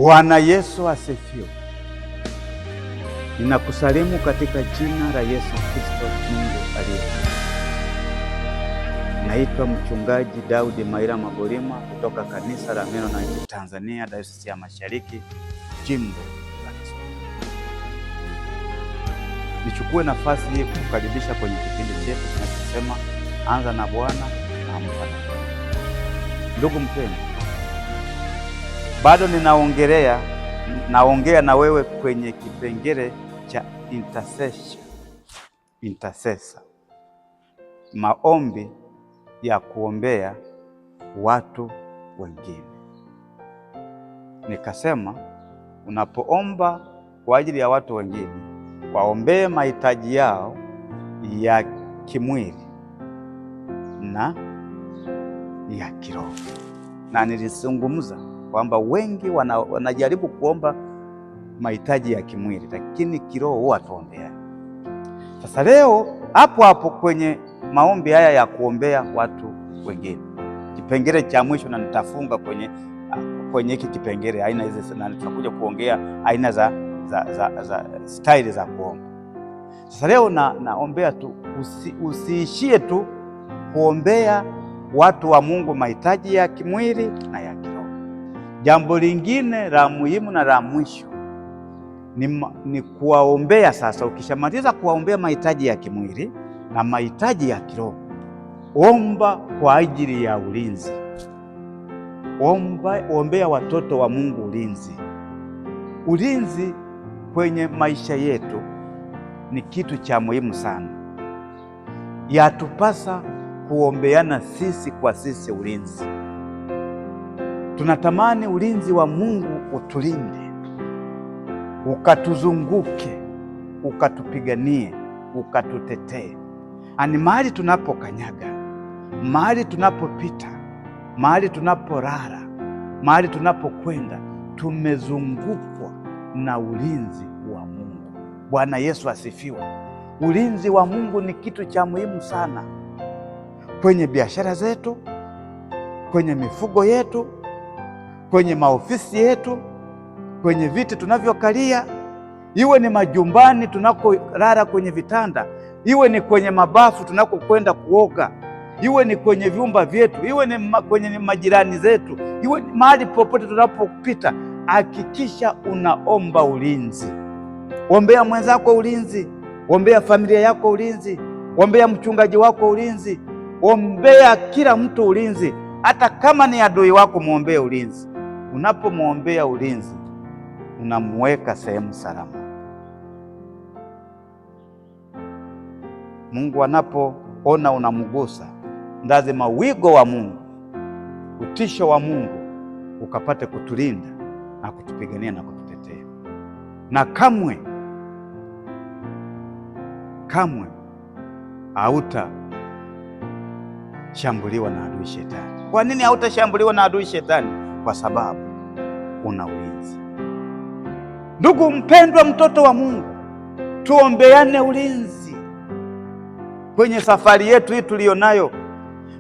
Bwana Yesu asifiwe. Ninakusalimu katika jina la Yesu Kristo, Mungu aliye hai. Naitwa Mchungaji Daudi Maira Magolima kutoka Kanisa la Mennonite Tanzania, Dayosisi ya Mashariki, Jimbo la Kiswahili. Nichukue nafasi hii kukukaribisha kwenye kipindi chetu kinachosema Anza na Bwana na Amka na Bwana. Ndugu mpendwa, bado naongea na wewe kwenye kipengele cha intercessor, maombi ya kuombea watu wengine. Nikasema unapoomba kwa ajili ya watu wengine, waombee mahitaji yao ya kimwili na ya kiroho. Na nilizungumza kwamba wengi wanajaribu kuomba mahitaji ya kimwili, lakini kiroho huwa tuombea. Sasa leo hapo kwenye maombi haya ya kuombea watu wengine, kipengele cha mwisho, na nitafunga kwenye hiki kipengele aina hizi, na tutakuja kuongea aina za style za kuomba. Sasa leo naombea tu, usiishie tu kuombea watu wa Mungu mahitaji ya kimwili na ya kiroho. Jambo lingine la muhimu na la mwisho ni kuwaombea. Sasa ukishamaliza kuwaombea mahitaji ya kimwili na mahitaji ya kiroho, omba kwa ajili ya ulinzi. Ombea watoto wa Mungu ulinzi. Ulinzi kwenye maisha yetu ni kitu cha muhimu sana. Yatupasa kuombeana sisi kwa sisi ulinzi. Tunatamani ulinzi wa Mungu utulinde, ukatuzunguke, ukatupiganie, ukatutetee. Ani mahali tunapokanyaga, mahali tunapopita, mahali tunapolala, mahali tunapokwenda, tumezungukwa na ulinzi wa Mungu. Bwana Yesu asifiwe. Ulinzi wa Mungu ni kitu cha muhimu sana kwenye biashara zetu, kwenye mifugo yetu, kwenye maofisi yetu, kwenye viti tunavyokalia, iwe ni majumbani tunakolala kwenye vitanda, iwe ni kwenye mabafu tunakokwenda kuoga, iwe ni kwenye vyumba vyetu, iwe ni kwenye majirani zetu, iwe ni mahali popote tunapopita. Hakikisha unaomba ulinzi. Ombea mwenzako ulinzi, ombea familia yako ulinzi, ombea mchungaji wako ulinzi, ombea kila mtu ulinzi. Hata kama ni adui wako, muombee ulinzi. Unapomwombea ulinzi, unamweka sehemu salama. Mungu anapoona unamgusa, lazima wigo wa Mungu, utisho wa Mungu ukapate kutulinda na kutupigania na kututetea. Na kamwe hautashambuliwa na adui shetani. Kwa nini hautashambuliwa na adui shetani? Kwa sababu una ulinzi. Ndugu mpendwa, mtoto wa Mungu, tuombeane ulinzi kwenye safari yetu hii tuliyonayo,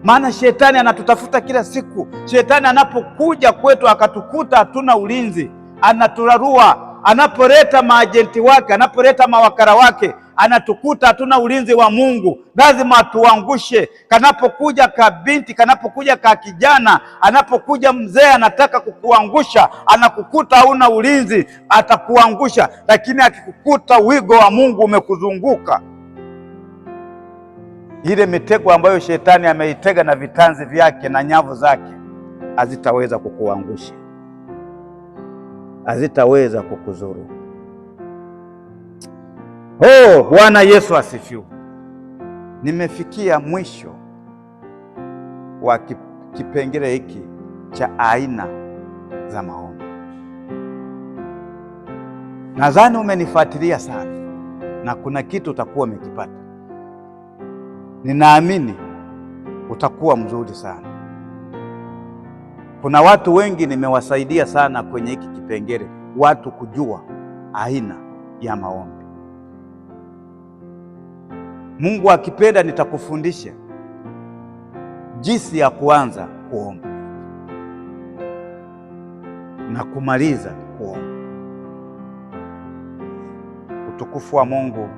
maana shetani anatutafuta kila siku. Shetani anapokuja kwetu akatukuta hatuna ulinzi, anaturarua. Anapoleta maajenti wake, anapoleta mawakala wake, anatukuta hatuna ulinzi wa Mungu, lazima atuangushe. Kanapokuja kabinti, kanapokuja kijana, anapokuja mzee anataka kukuangusha, anakukuta hauna ulinzi, atakuangusha. Lakini akikukuta wigo wa Mungu umekuzunguka, ile mitego ambayo shetani ameitega na vitanzi vyake na nyavu zake hazitaweza kukuangusha, hazitaweza kukuzuru. Bwana Yesu asifiwe. Nimefikia mwisho wa kipengele hiki cha aina za maombi. Nadhani umenifuatilia sana na kuna kitu utakuwa umekipata. Ninaamini utakuwa mzuri sana. Kuna watu wengi nimewasaidia sana kwenye hiki kipengele, watu kujua aina ya maombi. Mungu akipenda nitakufundisha jinsi ya kuanza kuomba na kumaliza utukufu wa Mungu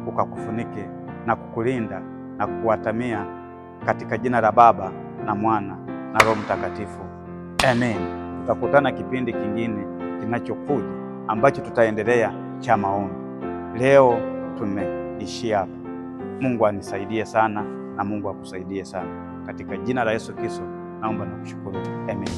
ukakufunike na kukulinda na kukuatamia katika jina la Baba na Mwana na Roho Mtakatifu. Amen. Tutakutana kipindi kingine kinachokuja ambacho tutaendelea cha maombi. Leo tumeishia hapa. Mungu anisaidie sana na Mungu akusaidie sana. Katika jina la Yesu Kristo naomba na kushukuru. Amen.